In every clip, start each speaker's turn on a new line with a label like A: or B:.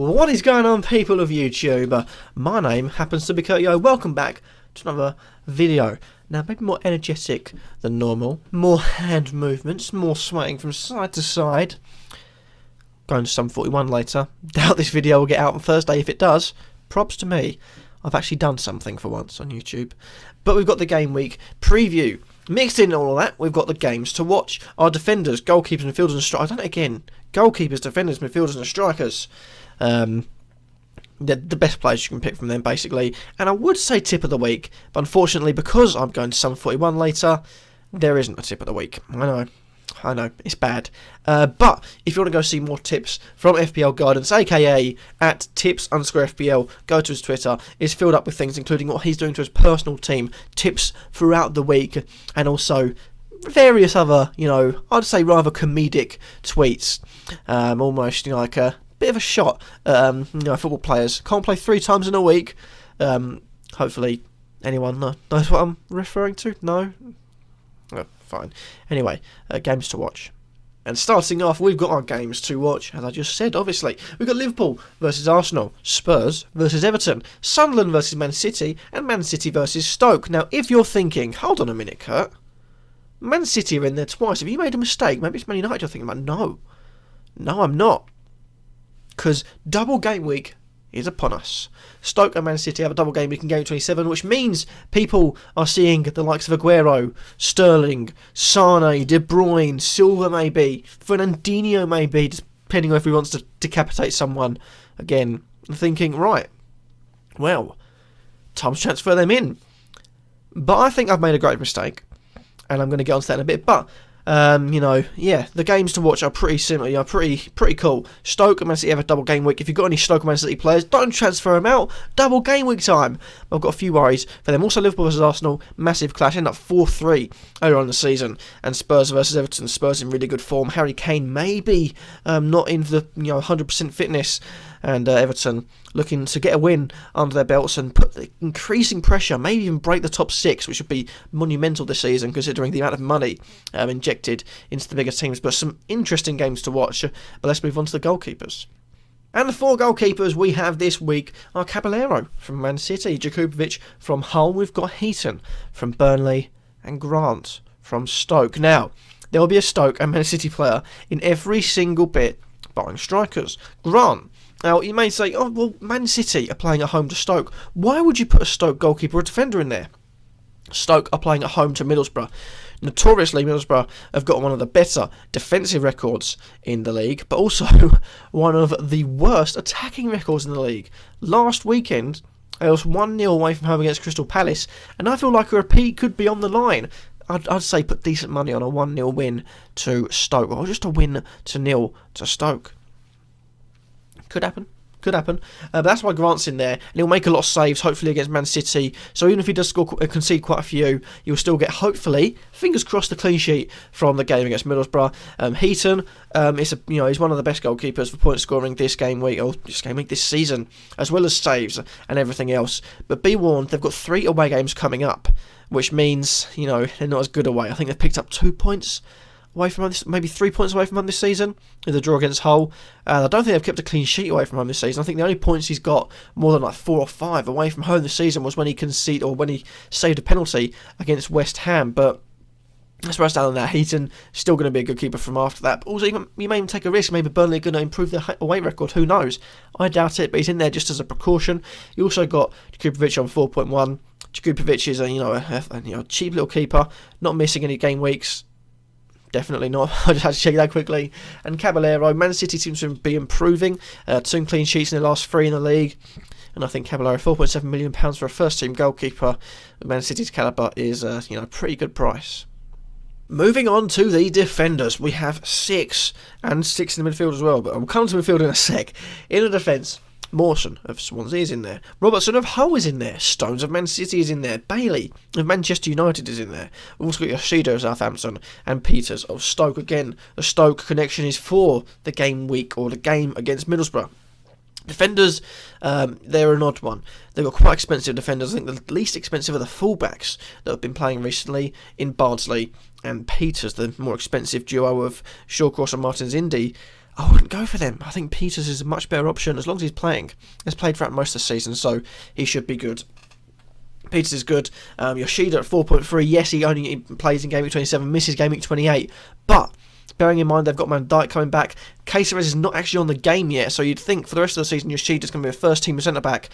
A: What is going on, people of YouTube? My name happens to be Kurtyoy. Welcome back to another video. Now, maybe more energetic than normal, more hand movements, more swaying from side to side. Going to some 41 later. Doubt this video will get out on Thursday. If it does, props to me. I've actually done something for once on YouTube. But we've got the game week preview. Mixed in all of that, we've got the games to watch. Our defenders, goalkeepers, midfielders and strikers. I've done it again. Goalkeepers, defenders, midfielders and strikers. The best players you can pick from them, basically. And I would say tip of the week, but unfortunately, because I'm going to some 41 later, there isn't a tip of the week. I know, it's bad. But if you want to go see more tips from FPL Guidance, aka at tips_FPL, go to his Twitter. It's filled up with things, including what he's doing to his personal team, tips throughout the week, and also various other, I'd say rather comedic tweets. Almost, like a bit of a shot at, football players. Can't play 3 times in a week. Hopefully anyone knows what I'm referring to. No? Oh, fine. Anyway, games to watch. And starting off, we've got our games to watch, as I just said, obviously. We've got Liverpool versus Arsenal, Spurs versus Everton, Sunderland versus Man City, and Man City versus Stoke. Now, if you're thinking, hold on a minute, Kurt, Man City are in there twice. Have you made a mistake? Maybe it's Man United you're thinking about. No, I'm not. Because double game week is upon us. Stoke and Man City have a double game week in Game 27, which means people are seeing the likes of Aguero, Sterling, Sane, De Bruyne, Silva maybe, Fernandinho maybe, depending on if he wants to decapitate someone again. Thinking, right, well, time to transfer them in. But I think I've made a great mistake, and I'm going to get onto that in a bit. But the games to watch are pretty similar, pretty cool. Stoke and Man City have a double game week. If you've got any Stoke and Man City players, don't transfer them out. Double game week time. I've got a few worries for them. Also, Liverpool versus Arsenal, massive clash. End up 4-3 earlier on in the season. And Spurs versus Everton. Spurs in really good form. Harry Kane maybe not in the 100% fitness. And Everton looking to get a win under their belts and put the increasing pressure, maybe even break the top 6, which would be monumental this season considering the amount of money injected into the bigger teams. But some interesting games to watch. But let's move on to the goalkeepers. And the 4 goalkeepers we have this week are Caballero from Man City, Jakubovic from Hull, we've got Heaton from Burnley, and Grant from Stoke. Now, there will be a Stoke and Man City player in every single bit, barring strikers. Grant. Now, you may say, oh, well, Man City are playing at home to Stoke. Why would you put a Stoke goalkeeper or defender in there? Stoke are playing at home to Middlesbrough. Notoriously, Middlesbrough have got one of the better defensive records in the league, but also one of the worst attacking records in the league. Last weekend, they was 1-0 away from home against Crystal Palace, and I feel like a repeat could be on the line. I'd say put decent money on a 1-0 win to Stoke, or just a win to 0 to Stoke. Could happen. But that's why Grant's in there, and he'll make a lot of saves, hopefully, against Man City. So even if he does concede quite a few, you'll still get, hopefully, fingers crossed, the clean sheet from the game against Middlesbrough. Heaton he's one of the best goalkeepers for point scoring this game week, or this season, as well as saves and everything else. But be warned, they've got 3 away games coming up, which means they're not as good away. I think they've picked up 2 points away from home, maybe 3 points away from home this season in the draw against Hull. I don't think they've kept a clean sheet away from home this season. I think the only points he's got more than 4 or 5 away from home this season was when he saved a penalty against West Ham. But that's where I stand on that. Heaton still going to be a good keeper from after that. But also, you may even take a risk. Maybe Burnley are going to improve their away record. Who knows? I doubt it, but he's in there just as a precaution. You also got Jakubovic on 4.1. Jakubovic is a cheap little keeper, not missing any game weeks. Definitely not. I just had to check that quickly. And Caballero, Man City seems to be improving. 2 clean sheets in the last 3 in the league. And I think Caballero, £4.7 million for a first-team goalkeeper at Man City's calibre is a pretty good price. Moving on to the defenders. We have 6, and 6 in the midfield as well. But I'll come to midfield in a sec. In the defence, Mawson of Swansea is in there. Robertson of Hull is in there. Stones of Man City is in there. Bailey of Manchester United is in there. We've also got Yoshida of Southampton and Peters of Stoke. Again, the Stoke connection is for the game week or the game against Middlesbrough. Defenders, they're an odd one. They've got quite expensive defenders. I think the least expensive are the fullbacks that have been playing recently in Bardsley and Peters, the more expensive duo of Shawcross and Martins Indy. I wouldn't go for them. I think Peters is a much better option as long as he's playing. He's played throughout most of the season, so he should be good. Peters is good. Yoshida at 4.3. Yes, he only plays in Game Week 27, misses Game Week 28. But bearing in mind they've got Van Dijk coming back, Caceres is not actually on the game yet, so you'd think for the rest of the season Yoshida's going to be a first-team centre-back,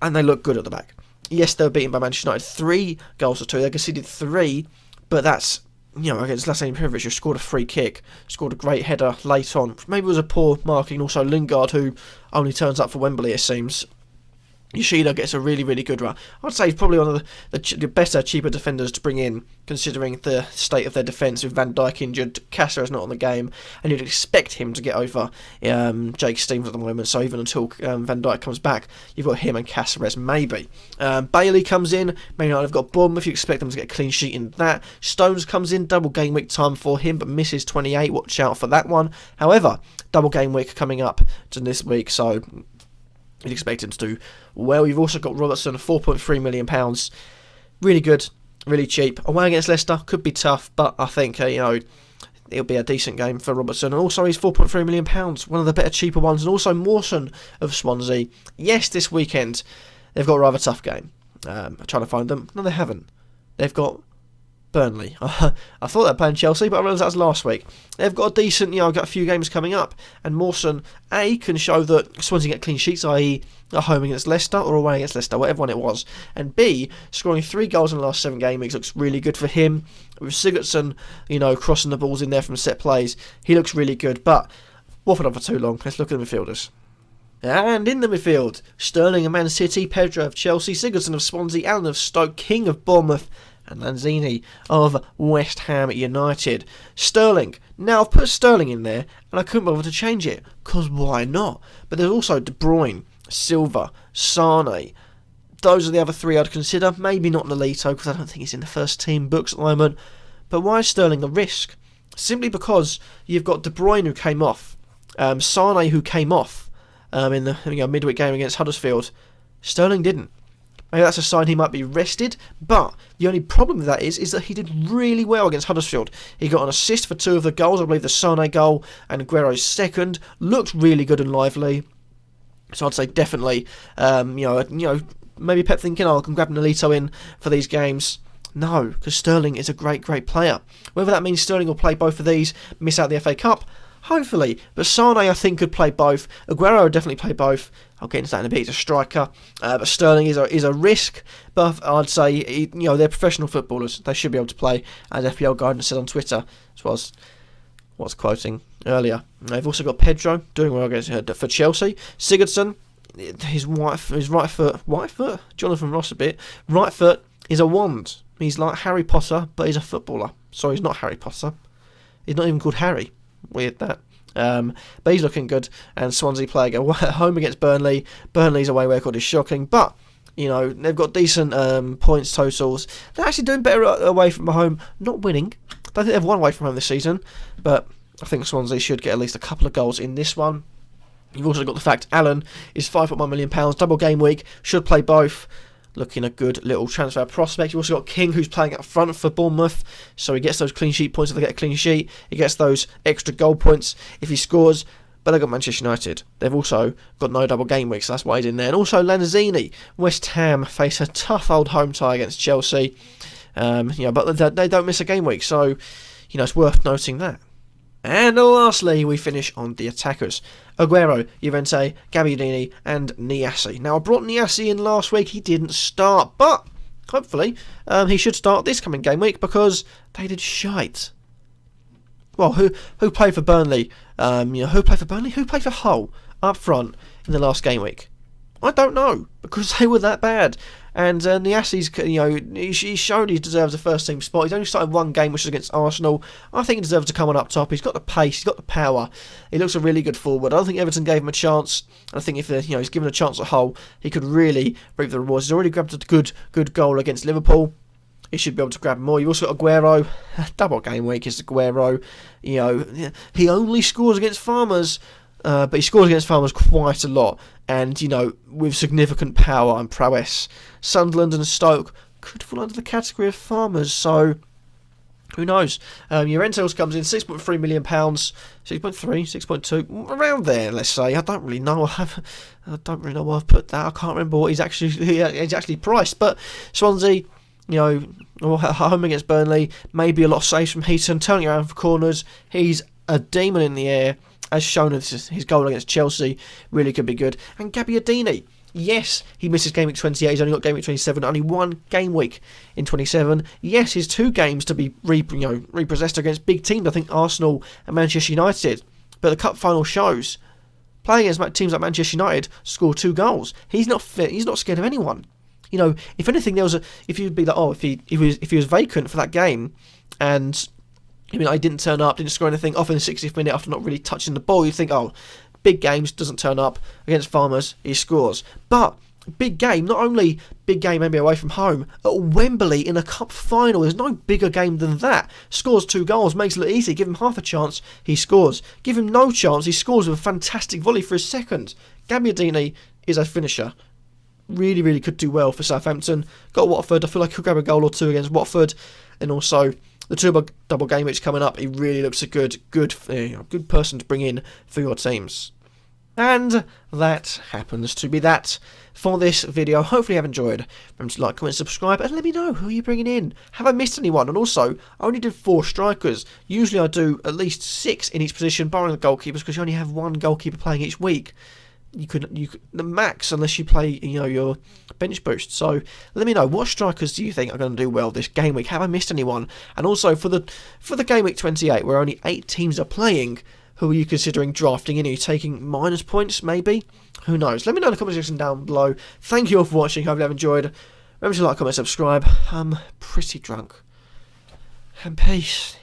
A: and they look good at the back. Yes, they were beaten by Manchester United 3-2. They conceded 3, but that's, against Zlatan Ibrahimovic, you scored a free kick, scored a great header late on. Maybe it was a poor marking. Also Lingard, who only turns up for Wembley, it seems. Yoshida gets a really, really good run. I'd say he's probably one of the better, cheaper defenders to bring in, considering the state of their defence with Van Dijk injured, Caceres not on the game, and you'd expect him to get over Jake Stevens at the moment, so even until Van Dijk comes back, you've got him and Caceres maybe. Bailey comes in, Man United have got Bournemouth, you expect them to get a clean sheet in that. Stones comes in, double game week time for him, but misses 28, watch out for that one. However, double game week coming up to this week, so you'd expect him to do well. You've also got Robertson, £4.3 million. Really good, really cheap. Away against Leicester could be tough, but I think it'll be a decent game for Robertson. And also he's £4.3 million, one of the better, cheaper ones. And also Mawson of Swansea. Yes, this weekend they've got a rather tough game. I'm trying to find them. No, they haven't. They've got Burnley. I thought they'd play in Chelsea, but I realised that was last week. They've got a decent, got a few games coming up, and Mawson, A, can show that Swansea get clean sheets, i.e. at home against Leicester or away against Leicester, whatever one it was, and B, scoring 3 goals in the last 7 game weeks looks really good for him. With Sigurdsson, crossing the balls in there from set plays, he looks really good, but waffled on for too long. Let's look at the midfielders. And in the midfield, Sterling of Man City, Pedro of Chelsea, Sigurdsson of Swansea, Allen of Stoke, King of Bournemouth, and Lanzini of West Ham United. Sterling. Now, I've put Sterling in there, and I couldn't bother to change it, because why not? But there's also De Bruyne, Silva, Sane. Those are the other 3 I'd consider. Maybe not Nolito, because I don't think he's in the first team books at the moment. But why is Sterling a risk? Simply because you've got De Bruyne who came off, Sane who came off in the midweek game against Huddersfield. Sterling didn't. Maybe that's a sign he might be rested, but the only problem with that is that he did really well against Huddersfield. He got an assist for 2 of the goals, I believe the Sane goal and Aguero's second. Looked really good and lively. So I'd say definitely, maybe Pep thinking, I can grab Nolito in for these games. No, because Sterling is a great, great player. Whether that means Sterling will play both of these, miss out the FA Cup, hopefully. But Sane, I think, could play both. Aguero would definitely play both. I'll get into that in a bit. He's a striker. But Sterling is a risk. But I'd say, they're professional footballers. They should be able to play, as FPL Guidance said on Twitter, as well as what's quoting earlier. They've also got Pedro doing well against for Chelsea. Sigurdsson, his right foot, Jonathan Ross a bit. Right foot is a wand. He's like Harry Potter, but he's a footballer. Sorry, he's not Harry Potter. He's not even called Harry. Weird that. But he's looking good, and Swansea play at home against Burnley. Burnley's away record is shocking, but they've got decent points totals. They're actually doing better away from home, not winning. I don't think they've won away from home this season, but I think Swansea should get at least a couple of goals in this one. You've also got the fact Allen is £5.1 million, double game week, should play both. Looking a good little transfer prospect. You've also got King, who's playing up front for Bournemouth, so he gets those clean sheet points if they get a clean sheet. He gets those extra goal points if he scores. But they've got Manchester United. They've also got no double game week, so that's why he's in there. And also Lanzini. West Ham face a tough old home tie against Chelsea. But they don't miss a game week, so it's worth noting that. And lastly, we finish on the attackers. Aguero, Llorente, Gabbiadini and Niasse. Now, I brought Niasse in last week. He didn't start, but hopefully he should start this coming game week because they did shite. Well, who played for Burnley? Who played for Burnley? Who played for Hull up front in the last game week? I don't know, because they were that bad. And Niasse's, he's shown he deserves a first team spot. He's only started 1 game, which is against Arsenal. I think he deserves to come on up top. He's got the pace, he's got the power. He looks a really good forward. I don't think Everton gave him a chance. I think if he's given a chance at Hull, he could really reap the rewards. He's already grabbed a good goal against Liverpool. He should be able to grab more. You've also got Aguero. Double game week is Aguero. He only scores against Farmers. But he scores against Farmers quite a lot, and with significant power and prowess. Sunderland and Stoke could fall under the category of Farmers, so Who knows? Llorente's comes in £6.3 million, 6.3, 6.2, around there. Let's say. I don't really know. I don't really know why I've put that. I can't remember what he's actually priced. But Swansea, home against Burnley, maybe a lot of saves from Heaton, turning around for corners. He's a demon in the air, as shown with his goal against Chelsea. Really could be good. And Gabbiadini. Yes, he misses game week 28. He's only got game week 27. Only one game week in 27. Yes, his 2 games to be repossessed against big teams. I think Arsenal and Manchester United. But the cup final shows playing against teams like Manchester United score 2 goals. He's not fit. He's not scared of anyone. If anything, if you'd be like, if he was vacant for that game, and he didn't turn up, didn't score anything off in the 60th minute after not really touching the ball, you'd think, big games, doesn't turn up against Farmers, he scores. But big game, not only big game maybe away from home, at Wembley in a cup final, there's no bigger game than that. Scores 2 goals, makes it look easy. Give him half a chance, he scores. Give him no chance, he scores with a fantastic volley for his second. Gabbiadini is a finisher. Really, really could do well for Southampton. Got Watford, I feel like he'll grab a goal or 2 against Watford. And also the 2 double game which coming up, he really looks a good person to bring in for your teams. And that happens to be that for this video. Hopefully you have enjoyed. Remember to like, comment, subscribe, and let me know who you're bringing in. Have I missed anyone? And also, I only did 4 strikers. Usually I do at least 6 in each position, barring the goalkeepers, because you only have 1 goalkeeper playing each week. You could the max unless you play your bench boost. So let me know, what strikers do you think are going to do well this game week? Have I missed anyone? And also for the game week 28, where only 8 teams are playing, who are you considering drafting in? Are you taking minus points, maybe? Who knows? Let me know in the comment section down below. Thank you all for watching. Hope you have enjoyed. Remember to like, comment, subscribe. I'm pretty drunk. And peace.